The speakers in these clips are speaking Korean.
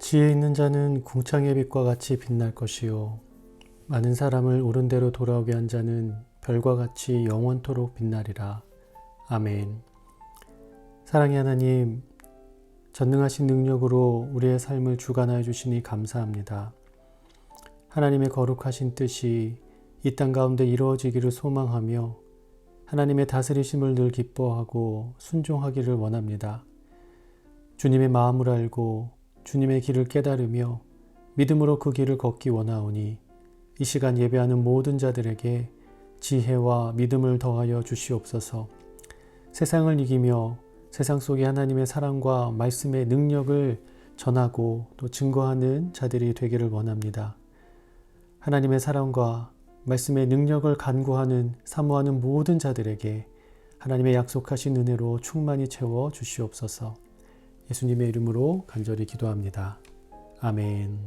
지혜 있는 자는 궁창의 빛과 같이 빛날 것이요 많은 사람을 옳은 대로 돌아오게 한 자는 별과 같이 영원토록 빛나리라. 아멘. 사랑의 하나님, 전능하신 능력으로 우리의 삶을 주관하여 주시니 감사합니다. 하나님의 거룩하신 뜻이 이 땅 가운데 이루어지기를 소망하며 하나님의 다스리심을 늘 기뻐하고 순종하기를 원합니다. 주님의 마음을 알고 주님의 길을 깨달으며 믿음으로 그 길을 걷기 원하오니 이 시간 예배하는 모든 자들에게 지혜와 믿음을 더하여 주시옵소서. 세상을 이기며 세상 속에 하나님의 사랑과 말씀의 능력을 전하고 또 증거하는 자들이 되기를 원합니다. 하나님의 사랑과 말씀의 능력을 간구하는 사모하는 모든 자들에게 하나님의 약속하신 은혜로 충만히 채워 주시옵소서. 예수님의 이름으로 간절히 기도합니다. 아멘.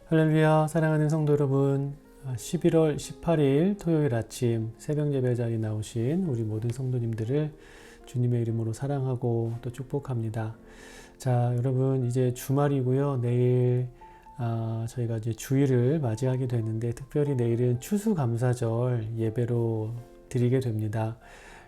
할렐루야. 사랑하는 성도 여러분, 11월 18일 토요일 아침 새벽 예배 자리에 나오신 우리 모든 성도님들을 주님의 이름으로 사랑하고 또 축복합니다. 자, 여러분, 이제 주말이고요. 내일 저희가 이제 주일을 맞이하게 되는데 특별히 내일은 추수감사절 예배로 드리게 됩니다.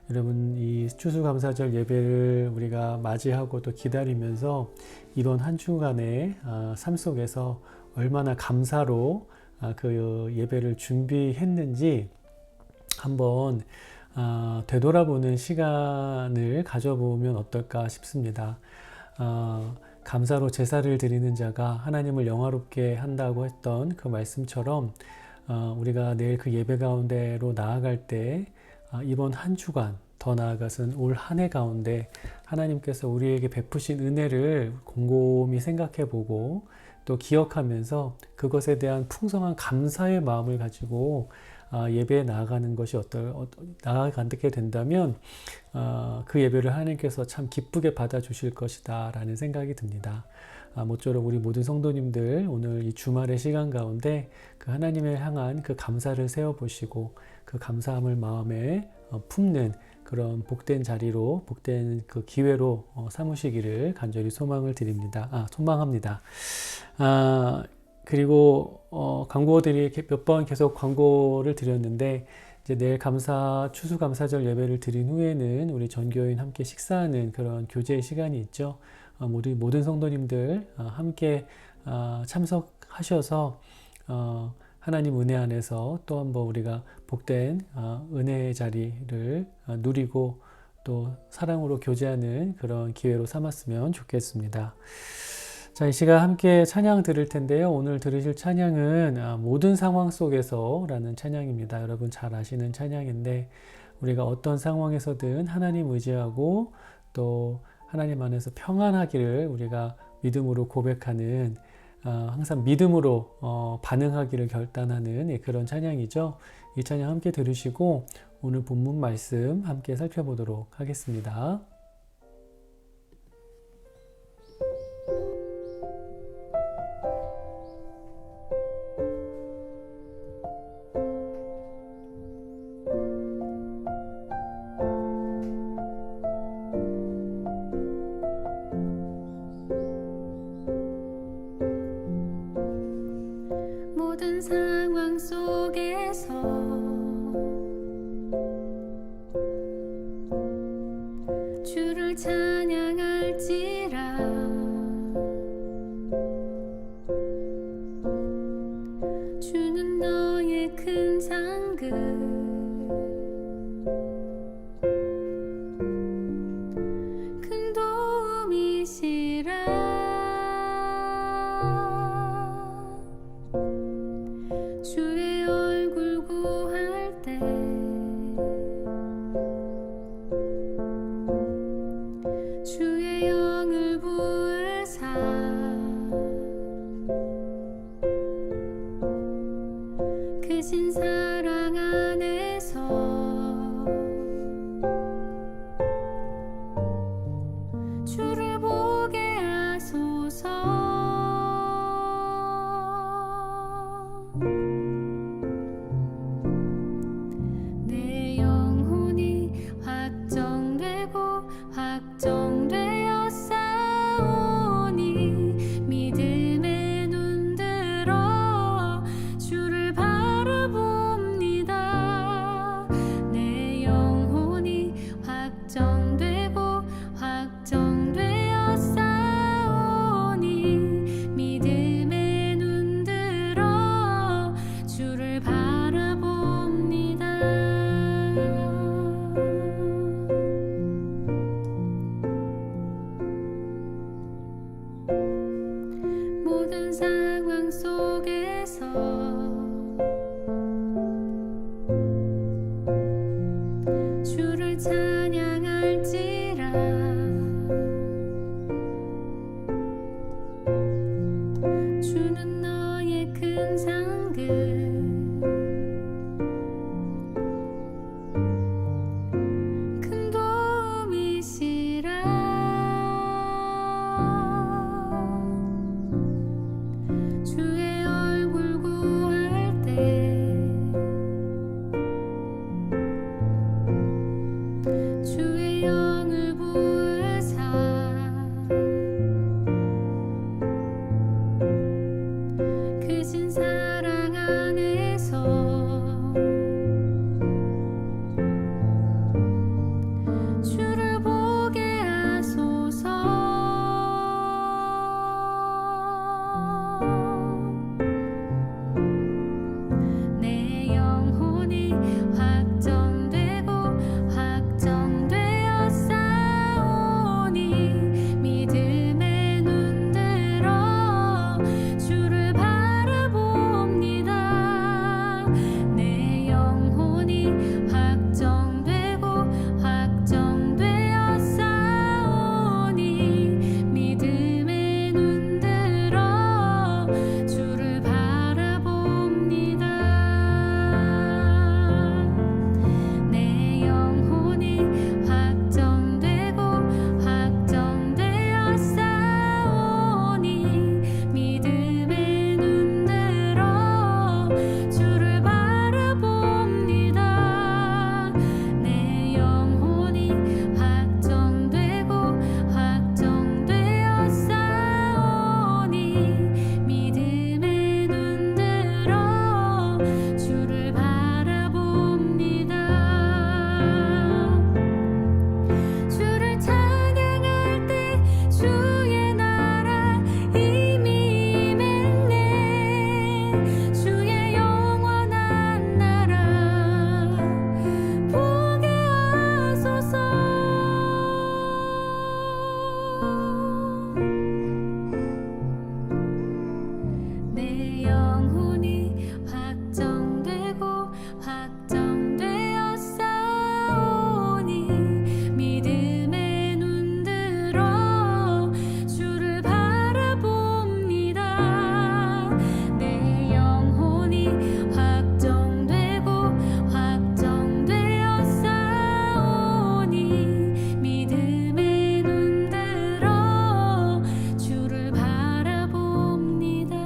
여러분, 이 추수감사절 예배를 우리가 맞이하고 또 기다리면서 이번 한 주간의 삶 속에서 얼마나 감사로 그 예배를 준비했는지 한번 되돌아보는 시간을 가져보면 어떨까 싶습니다. 감사로 제사를 드리는 자가 하나님을 영화롭게 한다고 했던 그 말씀처럼 우리가 내일 그 예배 가운데로 나아갈 때 이번 한 주간, 더 나아가서는 올 한 해 가운데 하나님께서 우리에게 베푸신 은혜를 곰곰이 생각해보고 또 기억하면서 그것에 대한 풍성한 감사의 마음을 가지고 예배에 나아가는 것이 나아가게 된다면 그 예배를 하나님께서 참 기쁘게 받아주실 것이다 라는 생각이 듭니다. 모쪼록 우리 모든 성도님들 오늘 이 주말의 시간 가운데 그 하나님을 향한 그 감사를 세워보시고 그 감사함을 마음에 품는 그런 복된 자리로, 복된 그 기회로 삼으시기를 간절히 소망합니다. 그리고 광고들이 몇 번 계속 광고를 드렸는데 이제 내일 추수감사절 예배를 드린 후에는 우리 전교인 함께 식사하는 그런 교제 시간이 있죠. 우리 모든 성도님들 함께 참석하셔서 하나님 은혜 안에서 또 한번 우리가 복된 은혜의 자리를 누리고 또 사랑으로 교제하는 그런 기회로 삼았으면 좋겠습니다. 자, 이 시간 함께 찬양 들을 텐데요. 오늘 들으실 찬양은 모든 상황 속에서 라는 찬양입니다. 여러분 잘 아시는 찬양인데 우리가 어떤 상황에서든 하나님 의지하고 또 하나님 안에서 평안하기를 우리가 믿음으로 고백하는 항상 믿음으로 반응하기를 결단하는 그런 찬양이죠. 이 찬양 함께 들으시고 오늘 본문 말씀 함께 살펴보도록 하겠습니다. 모든 상황 속에서 주를 찬양할지라 주는 너의 큰 상급 큰 도움이시라 주의 얼굴 구할 때 주의 영을 부으사 크신 사랑 안에서 주를 보게 하소서. 내 영혼이 확정되었사 상황 속에서 주를 찬양할지라. 주는 너의 큰 상급 큰 도움이시라. 주의 얼굴 구할 때 주의 영을 부으사 크신 사랑 안에서 주를 보게 하소서. 내 영혼이 확정되고 확정되어 싸우니 믿음의 눈 들어 주를 바라봅니다. 내 영혼이 확정되고 확정되어 싸우니 믿음의 눈 들어 주를 바라봅니다. 내 영혼이 확정되고 확정되어 싸우니 믿음의 눈 들어 주를 바라봅니다. 내 영혼이 확정되고 확정되어 싸우니 믿음의 눈 들어 주를 바라봅니다. 주를 찬양할 때 주의 나라 이미 임했네. 주의 영원한 나라 보게 하소서. 내 영혼이 확정되고 확정되어 싸우니 믿음의 눈 들어 주를 바라봅니다. 내 영혼이 확정되고 확정되어 싸우니 믿음의 눈 들어 주를 바라봅니다.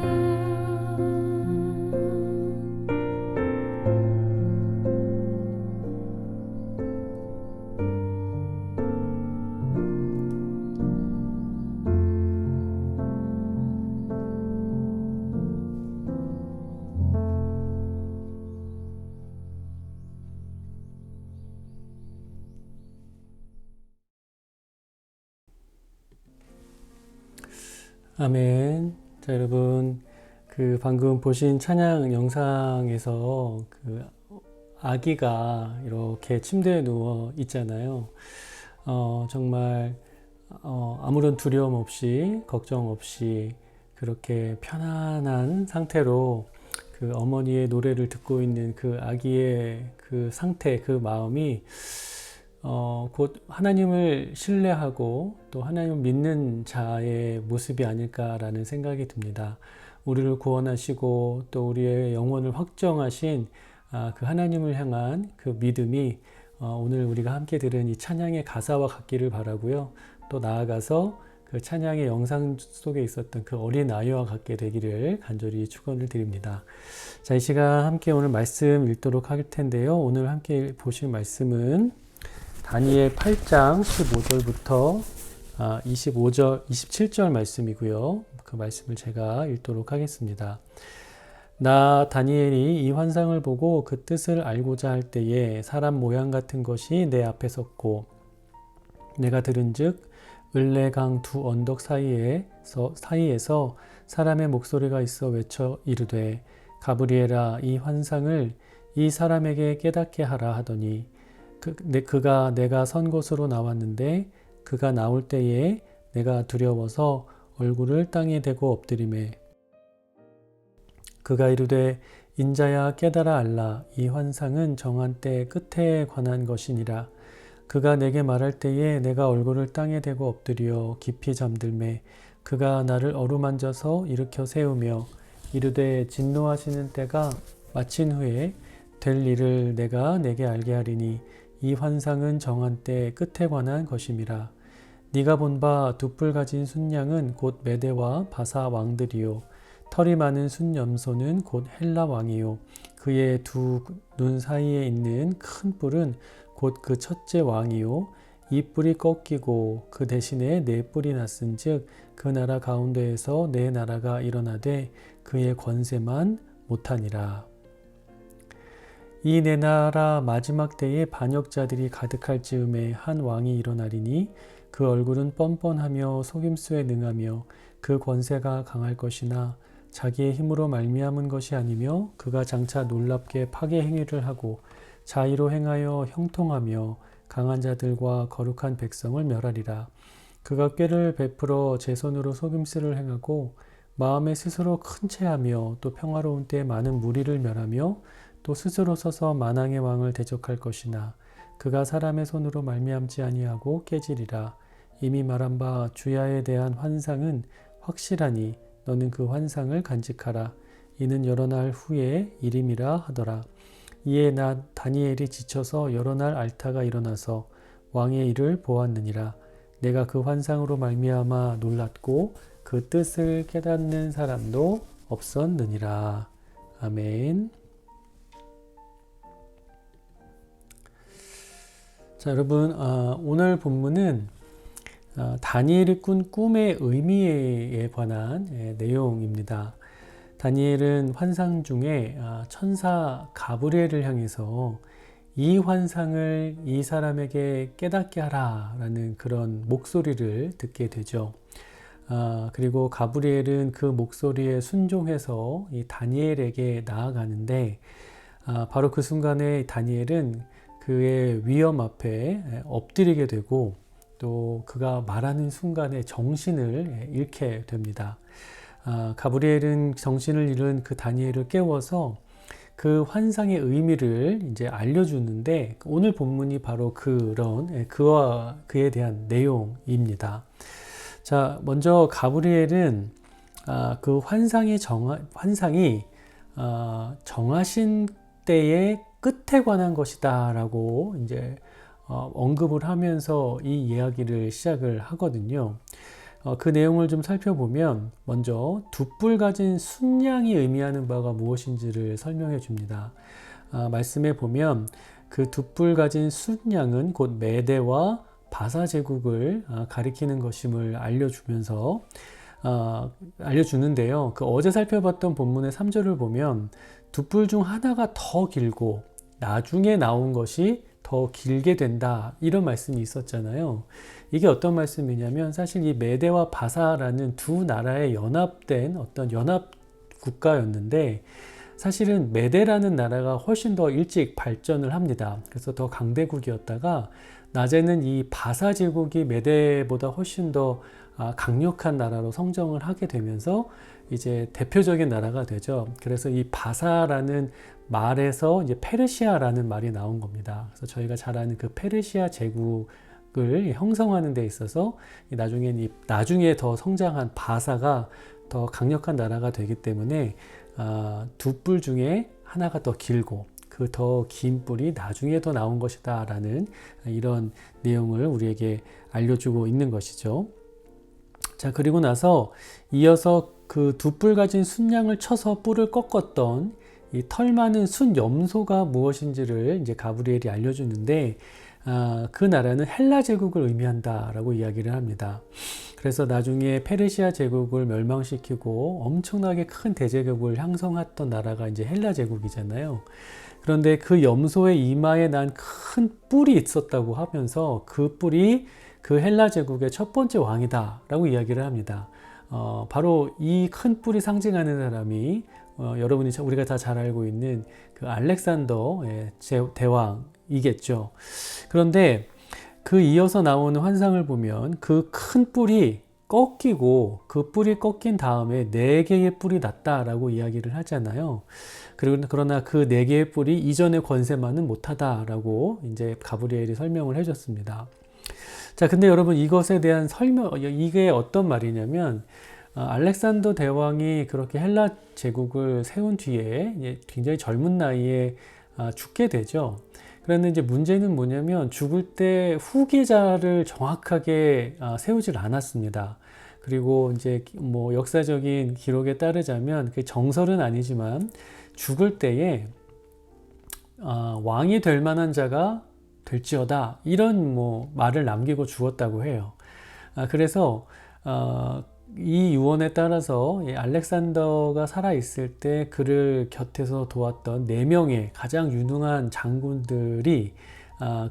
아멘. 자, 여러분, 방금 보신 찬양 영상에서 아기가 이렇게 침대에 누워 있잖아요. 정말 아무런 두려움 없이 걱정 없이 그렇게 편안한 상태로 그 어머니의 노래를 듣고 있는 그 아기의 그 상태, 그 마음이 곧 하나님을 신뢰하고 또 하나님을 믿는 자의 모습이 아닐까라는 생각이 듭니다. 우리를 구원하시고 또 우리의 영혼을 확정하신 그 하나님을 향한 그 믿음이 오늘 우리가 함께 들은 이 찬양의 가사와 같기를 바라고요. 또 나아가서 그 찬양의 영상 속에 있었던 그 어린 아이와 같게 되기를 간절히 축원을 드립니다. 자, 이 시간 함께 오늘 말씀 읽도록 할 텐데요. 오늘 함께 보실 말씀은 다니엘 8장 15절부터 27절 말씀이고요. 그 말씀을 제가 읽도록 하겠습니다. 나 다니엘이 이 환상을 보고 그 뜻을 알고자 할 때에 사람 모양 같은 것이 내 앞에 섰고 내가 들은즉 을레강 두 언덕 사이에서 사람의 목소리가 있어 외쳐 이르되 가브리엘아 이 환상을 이 사람에게 깨닫게 하라 하더니 그가 내가 선 곳으로 나왔는데 그가 나올 때에 내가 두려워서 얼굴을 땅에 대고 엎드리매 그가 이르되 인자야 깨달아 알라. 이 환상은 정한 때 끝에 관한 것이니라. 그가 내게 말할 때에 내가 얼굴을 땅에 대고 엎드려 깊이 잠들매 그가 나를 어루만져서 일으켜 세우며 이르되 진노하시는 때가 마친 후에 될 일을 내가 내게 알게 하리니 이 환상은 정한 때 끝에 관한 것임이라. 네가 본 바 두 뿔 가진 순양은 곧 메대와 바사 왕들이요 털이 많은 순염소는 곧 헬라 왕이요 그의 두 눈 사이에 있는 큰 뿔은 곧 그 첫째 왕이요 이 뿔이 꺾이고 그 대신에 네 뿔이 났은즉 그 나라 가운데에서 네 나라가 일어나되 그의 권세만 못하니라. 이 네 나라 마지막 때에 반역자들이 가득할 즈음에 한 왕이 일어나리니 그 얼굴은 뻔뻔하며 속임수에 능하며 그 권세가 강할 것이나 자기의 힘으로 말미암은 것이 아니며 그가 장차 놀랍게 파괴 행위를 하고 자의로 행하여 형통하며 강한 자들과 거룩한 백성을 멸하리라. 그가 꾀를 베풀어 제 손으로 속임수를 행하고 마음에 스스로 큰 체하며 또 평화로운 때에 많은 무리를 멸하며 또 스스로 서서 만왕의 왕을 대적할 것이나 그가 사람의 손으로 말미암지 아니하고 깨지리라. 이미 말한 바 주야에 대한 환상은 확실하니 너는 그 환상을 간직하라. 이는 여러 날 후에 일임이라 하더라. 이에 나 다니엘이 지쳐서 여러 날 앓다가 일어나서 왕의 일을 보았느니라. 내가 그 환상으로 말미암아 놀랐고 그 뜻을 깨닫는 사람도 없었느니라. 아멘. 자, 여러분, 오늘 본문은 다니엘이 꾼 꿈의 의미에 관한 내용입니다. 다니엘은 환상 중에 천사 가브리엘을 향해서 이 환상을 이 사람에게 깨닫게 하라 라는 그런 목소리를 듣게 되죠. 그리고 가브리엘은 그 목소리에 순종해서 이 다니엘에게 나아가는데 바로 그 순간에 다니엘은 그의 위험 앞에 엎드리게 되고 또 그가 말하는 순간에 정신을 잃게 됩니다. 가브리엘은 정신을 잃은 그 다니엘을 깨워서 그 환상의 의미를 이제 알려주는데 오늘 본문이 바로 그와 그에 대한 내용입니다. 자, 먼저 가브리엘은 그 환상이 정하신 때의 끝에 관한 것이다라고 이제 언급을 하면서 이 이야기를 시작을 하거든요. 그 내용을 좀 살펴보면 먼저 두 뿔 가진 순양이 의미하는 바가 무엇인지를 설명해 줍니다. 말씀에 보면 그 두 뿔 가진 순양은 곧 메대와 바사 제국을 가리키는 것임을 알려주는데요. 그 어제 살펴봤던 본문의 3절을 보면 두 뿔 중 하나가 더 길고 나중에 나온 것이 더 길게 된다 이런 말씀이 있었잖아요. 이게 어떤 말씀이냐면 사실 이 메대와 바사라는 두 나라의 연합된 어떤 연합 국가였는데 사실은 메대라는 나라가 훨씬 더 일찍 발전을 합니다. 그래서 더 강대국이었다가 낮에는 이 바사 제국이 메대보다 훨씬 더 강력한 나라로 성장을 하게 되면서 이제 대표적인 나라가 되죠. 그래서 이 바사라는 말에서 이제 페르시아라는 말이 나온 겁니다. 그래서 저희가 잘 아는 그 페르시아 제국을 형성하는 데 있어서 나중에 더 성장한 바사가 더 강력한 나라가 되기 때문에 두 뿔 중에 하나가 더 길고 그 더 긴 뿔이 나중에 더 나온 것이다 라는 이런 내용을 우리에게 알려주고 있는 것이죠. 자, 그리고 나서 이어서 그 두 뿔 가진 순양을 쳐서 뿔을 꺾었던 이 털 많은 순염소가 무엇인지를 이제 가브리엘이 알려주는데 그 나라는 헬라 제국을 의미한다라고 이야기를 합니다. 그래서 나중에 페르시아 제국을 멸망시키고 엄청나게 큰 대제국을 형성했던 나라가 이제 헬라 제국이잖아요. 그런데 그 염소의 이마에 난 큰 뿔이 있었다고 하면서 그 뿔이 그 헬라 제국의 첫 번째 왕이다라고 이야기를 합니다. 바로 이 큰 뿔이 상징하는 사람이 우리가 다 잘 알고 있는 그 알렉산더 대왕이겠죠. 그런데 그 이어서 나오는 환상을 보면 그 큰 뿔이 꺾이고 그 뿔이 꺾인 다음에 4개의 뿔이 났다라고 이야기를 하잖아요. 그러나 그 4개의 뿔이 이전의 권세만은 못하다라고 이제 가브리엘이 설명을 해줬습니다. 자, 근데 여러분 이것에 대한 설명, 이게 어떤 말이냐면 알렉산더 대왕이 그렇게 헬라 제국을 세운 뒤에 굉장히 젊은 나이에 죽게 되죠. 그런데 이제 문제는 뭐냐면 죽을 때 후계자를 정확하게 세우질 않았습니다. 그리고 이제 뭐 역사적인 기록에 따르자면 그 정설은 아니지만 죽을 때에 왕이 될 만한 자가 될지어다 이런 뭐 말을 남기고 죽었다고 해요. 그래서 이 유언에 따라서 알렉산더가 살아있을 때 그를 곁에서 도왔던 4명의 가장 유능한 장군들이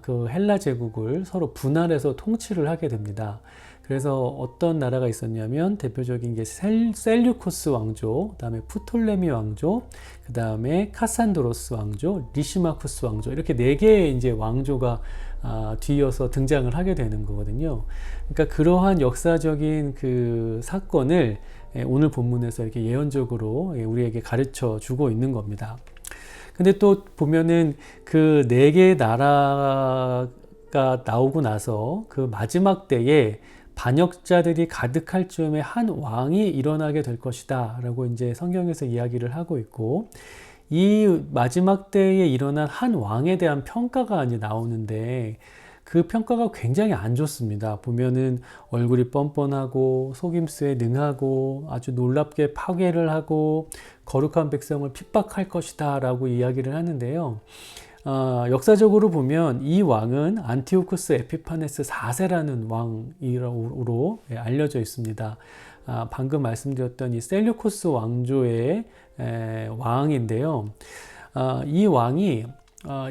그 헬라 제국을 서로 분할해서 통치를 하게 됩니다. 그래서 어떤 나라가 있었냐면 대표적인 게 셀류코스 왕조, 그 다음에 프톨레미 왕조, 그 다음에 카산드로스 왕조, 리시마쿠스 왕조 이렇게 4개의 이제 왕조가 뒤이어서 등장을 하게 되는 거거든요. 그러니까 그러한 역사적인 그 사건을 오늘 본문에서 이렇게 예언적으로 우리에게 가르쳐 주고 있는 겁니다. 근데 또 보면은 그 4개의 나라가 나오고 나서 그 마지막 때에 반역자들이 가득할 즈음에 한 왕이 일어나게 될 것이다 라고 이제 성경에서 이야기를 하고 있고, 이 마지막 때에 일어난 한 왕에 대한 평가가 이제 나오는데 그 평가가 굉장히 안 좋습니다. 보면은 얼굴이 뻔뻔하고 속임수에 능하고 아주 놀랍게 파괴를 하고 거룩한 백성을 핍박할 것이다 라고 이야기를 하는데요. 역사적으로 보면 이 왕은 안티오쿠스 에피파네스 4세라는 왕으로 알려져 있습니다. 방금 말씀드렸던 이 셀류코스 왕조의 왕인데요. 이 왕이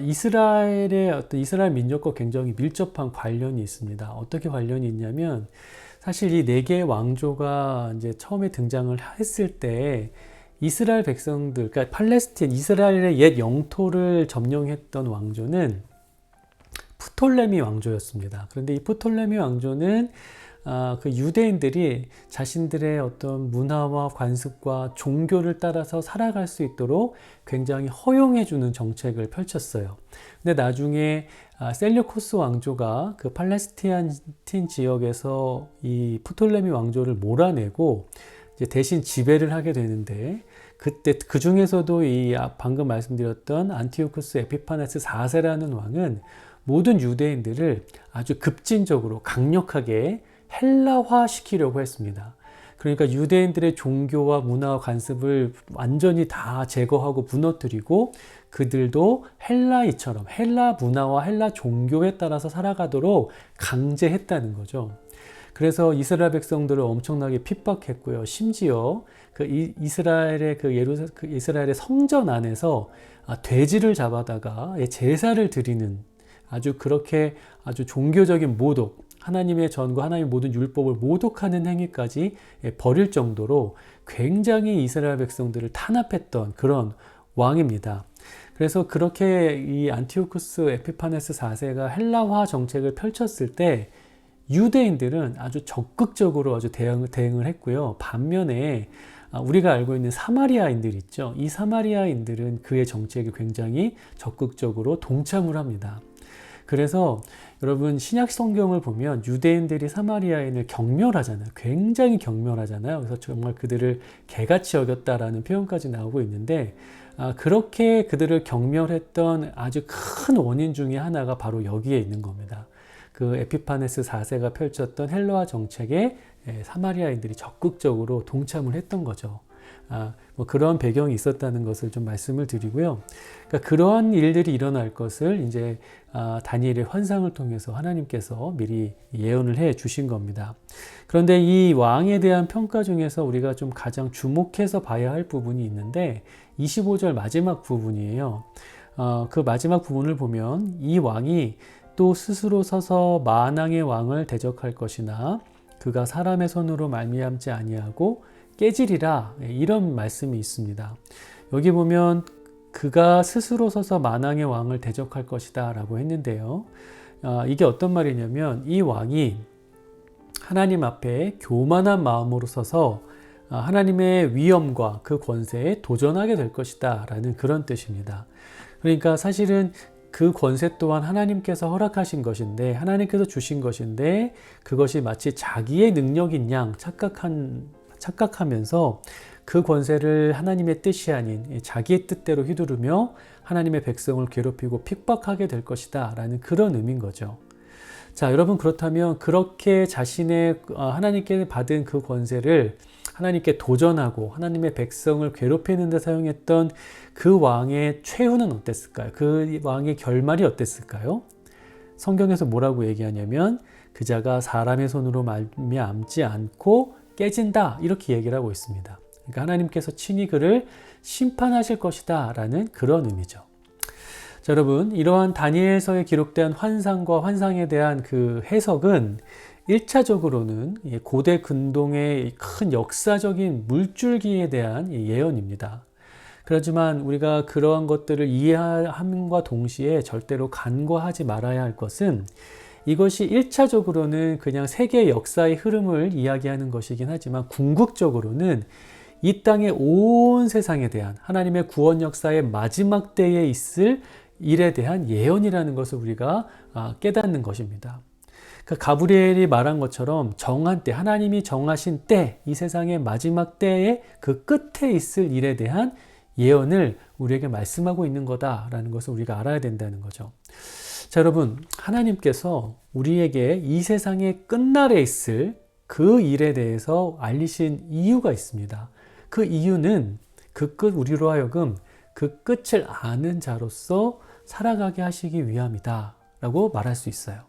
이스라엘의 어떤 이스라엘 민족과 굉장히 밀접한 관련이 있습니다. 어떻게 관련이 있냐면 사실 이 4개의 왕조가 이제 처음에 등장을 했을 때 이스라엘 백성들, 그러니까 팔레스틴, 이스라엘의 옛 영토를 점령했던 왕조는 프톨레미 왕조였습니다. 그런데 이 프톨레미 왕조는 그 유대인들이 자신들의 어떤 문화와 관습과 종교를 따라서 살아갈 수 있도록 굉장히 허용해주는 정책을 펼쳤어요. 근데 나중에 셀류코스 왕조가 그 팔레스틴 지역에서 이 프톨레미 왕조를 몰아내고 이제 대신 지배를 하게 되는데, 그때 그 중에서도 이 방금 말씀드렸던 안티오쿠스 에피파네스 4세라는 왕은 모든 유대인들을 아주 급진적으로 강력하게 헬라화 시키려고 했습니다. 그러니까 유대인들의 종교와 문화와 관습을 완전히 다 제거하고 무너뜨리고 그들도 헬라이처럼 헬라 문화와 헬라 종교에 따라서 살아가도록 강제했다는 거죠. 그래서 이스라엘 백성들을 엄청나게 핍박했고요. 심지어 그 이스라엘의 이스라엘의 성전 안에서 돼지를 잡아다가 제사를 드리는 아주 그렇게 아주 종교적인 모독, 하나님의 전과 하나님의 모든 율법을 모독하는 행위까지 벌일 정도로 굉장히 이스라엘 백성들을 탄압했던 그런 왕입니다. 그래서 그렇게 이 안티오쿠스 에피파네스 4세가 헬라화 정책을 펼쳤을 때 유대인들은 아주 적극적으로 아주 대응을 했고요. 반면에 우리가 알고 있는 사마리아인들 있죠. 이 사마리아인들은 그의 정책에 굉장히 적극적으로 동참을 합니다. 그래서 여러분 신약 성경을 보면 유대인들이 사마리아인을 경멸하잖아요. 굉장히 경멸하잖아요. 그래서 정말 그들을 개같이 여겼다라는 표현까지 나오고 있는데, 그렇게 그들을 경멸했던 아주 큰 원인 중에 하나가 바로 여기에 있는 겁니다. 그 에피파네스 4세가 펼쳤던 헬라화 정책에 사마리아인들이 적극적으로 동참을 했던 거죠. 뭐 그런 배경이 있었다는 것을 좀 말씀을 드리고요. 그러니까 그러한 일들이 일어날 것을 이제 다니엘의 환상을 통해서 하나님께서 미리 예언을 해 주신 겁니다. 그런데 이 왕에 대한 평가 중에서 우리가 좀 가장 주목해서 봐야 할 부분이 있는데 25절 마지막 부분이에요. 그 마지막 부분을 보면 이 왕이 또 스스로 서서 만왕의 왕을 대적할 것이나 그가 사람의 손으로 말미암지 아니하고 깨지리라, 이런 말씀이 있습니다. 여기 보면 그가 스스로 서서 만왕의 왕을 대적할 것이다 라고 했는데요. 이게 어떤 말이냐면 이 왕이 하나님 앞에 교만한 마음으로 서서 하나님의 위엄과 그 권세에 도전하게 될 것이다 라는 그런 뜻입니다. 그러니까 사실은 그 권세 또한 하나님께서 허락하신 것인데, 하나님께서 주신 것인데, 그것이 마치 자기의 능력인 양 착각하면서 그 권세를 하나님의 뜻이 아닌 자기의 뜻대로 휘두르며 하나님의 백성을 괴롭히고 핍박하게 될 것이다 라는 그런 의미인 거죠. 자, 여러분, 그렇다면 그렇게 자신의 하나님께 받은 그 권세를 하나님께 도전하고 하나님의 백성을 괴롭히는 데 사용했던 그 왕의 최후는 어땠을까요? 그 왕의 결말이 어땠을까요? 성경에서 뭐라고 얘기하냐면 그자가 사람의 손으로 말미암지 않고 깨진다, 이렇게 얘기를 하고 있습니다. 그러니까 하나님께서 친히 그를 심판하실 것이다 라는 그런 의미죠. 자, 여러분, 이러한 다니엘서에 기록된 환상과 환상에 대한 그 해석은 1차적으로는 고대 근동의 큰 역사적인 물줄기에 대한 예언입니다. 그렇지만 우리가 그러한 것들을 이해함과 동시에 절대로 간과하지 말아야 할 것은, 이것이 1차적으로는 그냥 세계 역사의 흐름을 이야기하는 것이긴 하지만 궁극적으로는 이 땅의 온 세상에 대한 하나님의 구원 역사의 마지막 때에 있을 일에 대한 예언이라는 것을 우리가 깨닫는 것입니다. 가브리엘이 말한 것처럼 정한 때, 하나님이 정하신 때, 이 세상의 마지막 때의 그 끝에 있을 일에 대한 예언을 우리에게 말씀하고 있는 거다라는 것을 우리가 알아야 된다는 거죠. 자, 여러분, 하나님께서 우리에게 이 세상의 끝날에 있을 그 일에 대해서 알리신 이유가 있습니다. 그 이유는 우리로 하여금 그 끝을 아는 자로서 살아가게 하시기 위함이다 라고 말할 수 있어요.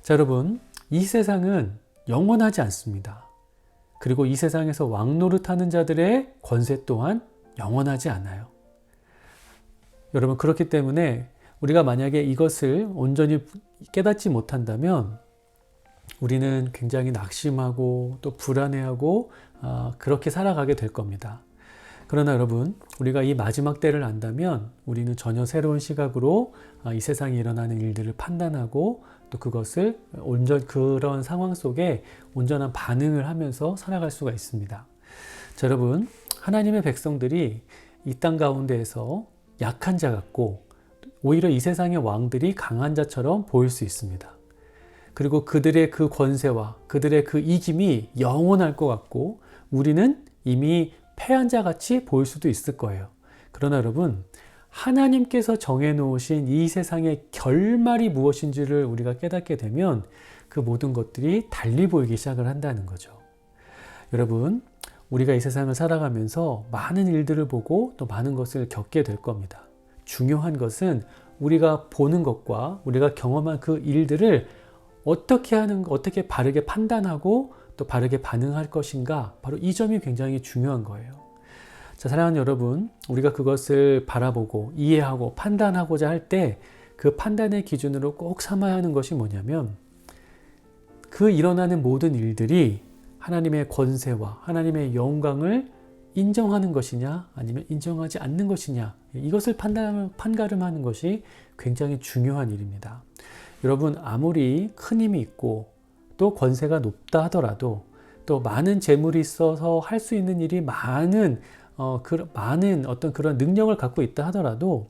자, 여러분, 이 세상은 영원하지 않습니다. 그리고 이 세상에서 왕노릇하는 자들의 권세 또한 영원하지 않아요. 여러분, 그렇기 때문에 우리가 만약에 이것을 온전히 깨닫지 못한다면 우리는 굉장히 낙심하고 또 불안해하고 그렇게 살아가게 될 겁니다. 그러나 여러분, 우리가 이 마지막 때를 안다면 우리는 전혀 새로운 시각으로 이 세상에 일어나는 일들을 판단하고 또 그것을 그런 상황 속에 온전한 반응을 하면서 살아갈 수가 있습니다. 자, 여러분, 하나님의 백성들이 이 땅 가운데에서 약한 자 같고 오히려 이 세상의 왕들이 강한 자처럼 보일 수 있습니다. 그리고 그들의 그 권세와 그들의 그 이김이 영원할 것 같고 우리는 이미 패한 자 같이 보일 수도 있을 거예요. 그러나 여러분, 하나님께서 정해놓으신 이 세상의 결말이 무엇인지를 우리가 깨닫게 되면 그 모든 것들이 달리 보이기 시작을 한다는 거죠. 여러분, 우리가 이 세상을 살아가면서 많은 일들을 보고 또 많은 것을 겪게 될 겁니다. 중요한 것은 우리가 보는 것과 우리가 경험한 그 일들을 어떻게 바르게 판단하고 또 바르게 반응할 것인가, 바로 이 점이 굉장히 중요한 거예요. 자, 사랑하는 여러분, 우리가 그것을 바라보고 이해하고 판단하고자 할 때 그 판단의 기준으로 꼭 삼아야 하는 것이 뭐냐면 그 일어나는 모든 일들이 하나님의 권세와 하나님의 영광을 인정하는 것이냐 아니면 인정하지 않는 것이냐, 이것을 판가름하는 것이 굉장히 중요한 일입니다. 여러분, 아무리 큰 힘이 있고 또 권세가 높다 하더라도 또 많은 재물이 있어서 할 수 있는 일이 많은 어떤 그런 능력을 갖고 있다 하더라도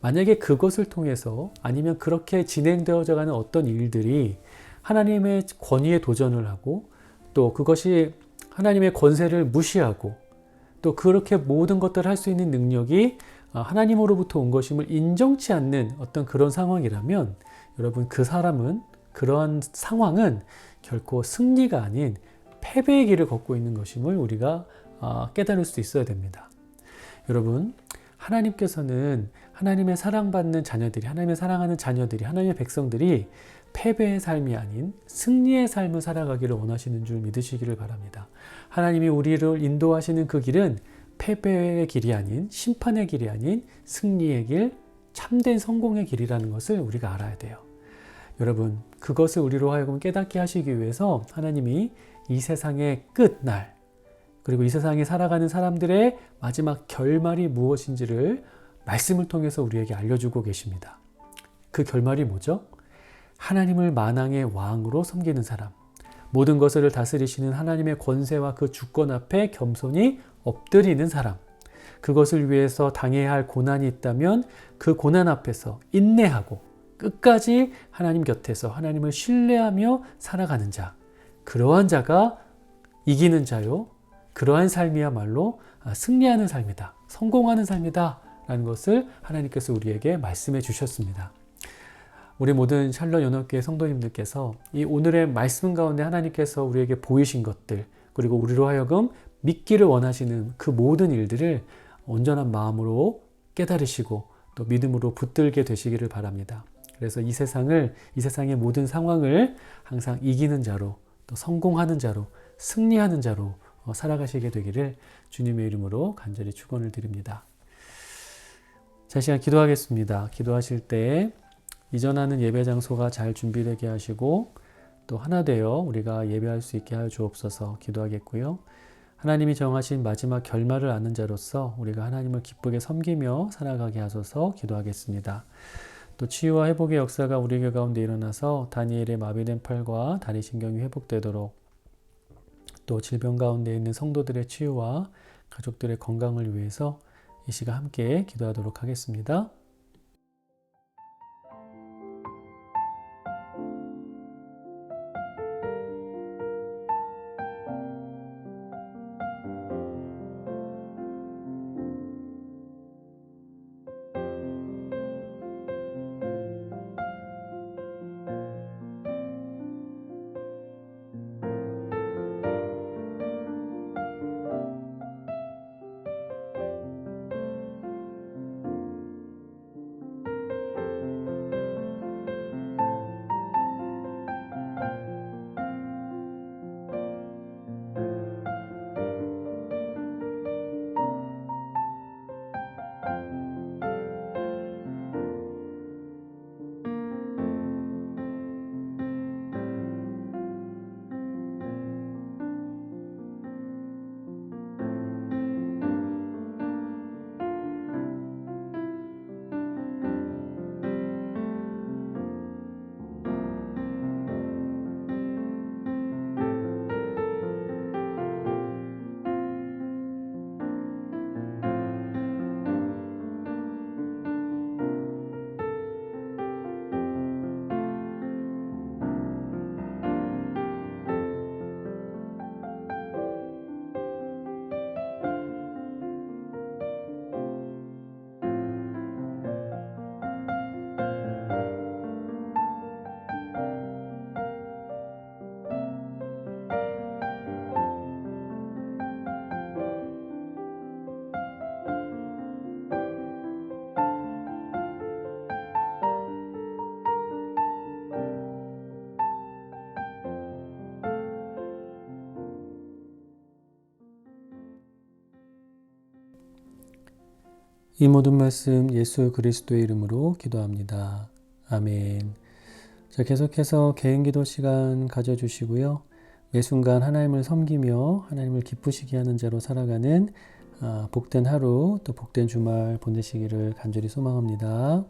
만약에 그것을 통해서 아니면 그렇게 진행되어져 가는 어떤 일들이 하나님의 권위에 도전을 하고 또 그것이 하나님의 권세를 무시하고 또 그렇게 모든 것들을 할 수 있는 능력이 하나님으로부터 온 것임을 인정치 않는 어떤 그런 상황이라면 여러분, 그러한 상황은 결코 승리가 아닌 패배의 길을 걷고 있는 것임을 우리가 깨달을 수 있어야 됩니다. 여러분, 하나님께서는 하나님의 사랑받는 자녀들이, 하나님의 사랑하는 자녀들이, 하나님의 백성들이 패배의 삶이 아닌 승리의 삶을 살아가기를 원하시는 줄 믿으시기를 바랍니다. 하나님이 우리를 인도하시는 그 길은 패배의 길이 아닌, 심판의 길이 아닌 승리의 길, 참된 성공의 길이라는 것을 우리가 알아야 돼요. 여러분, 그것을 우리로 하여금 깨닫게 하시기 위해서 하나님이 이 세상의 끝날, 그리고 이 세상에 살아가는 사람들의 마지막 결말이 무엇인지를 말씀을 통해서 우리에게 알려주고 계십니다. 그 결말이 뭐죠? 하나님을 만왕의 왕으로 섬기는 사람, 모든 것을 다스리시는 하나님의 권세와 그 주권 앞에 겸손히 엎드리는 사람. 그것을 위해서 당해야 할 고난이 있다면 그 고난 앞에서 인내하고 끝까지 하나님 곁에서 하나님을 신뢰하며 살아가는 자. 그러한 자가 이기는 자요. 그러한 삶이야말로 승리하는 삶이다. 성공하는 삶이다. 라는 것을 하나님께서 우리에게 말씀해 주셨습니다. 우리 모든 샬롯 연합교회 성도님들께서 이 오늘의 말씀 가운데 하나님께서 우리에게 보이신 것들, 그리고 우리로 하여금 믿기를 원하시는 그 모든 일들을 온전한 마음으로 깨달으시고 또 믿음으로 붙들게 되시기를 바랍니다. 그래서 이 세상의 모든 상황을 항상 이기는 자로, 또 성공하는 자로, 승리하는 자로 살아가시게 되기를 주님의 이름으로 간절히 축원을 드립니다. 자, 시간 기도하겠습니다. 기도하실 때 이전하는 예배 장소가 잘 준비되게 하시고 또 하나 되어 우리가 예배할 수 있게 하여 주옵소서 기도하겠고요. 하나님이 정하신 마지막 결말을 아는 자로서 우리가 하나님을 기쁘게 섬기며 살아가게 하소서 기도하겠습니다. 또 치유와 회복의 역사가 우리 교회 가운데 일어나서 다니엘의 마비된 팔과 다리 신경이 회복되도록, 또 질병 가운데 있는 성도들의 치유와 가족들의 건강을 위해서 이 시간 함께 기도하도록 하겠습니다. 이 모든 말씀 예수 그리스도의 이름으로 기도합니다. 아멘. 자, 계속해서 개인 기도 시간 가져주시고요. 매 순간 하나님을 섬기며 하나님을 기쁘시게 하는 자로 살아가는 복된 하루 또 복된 주말 보내시기를 간절히 소망합니다.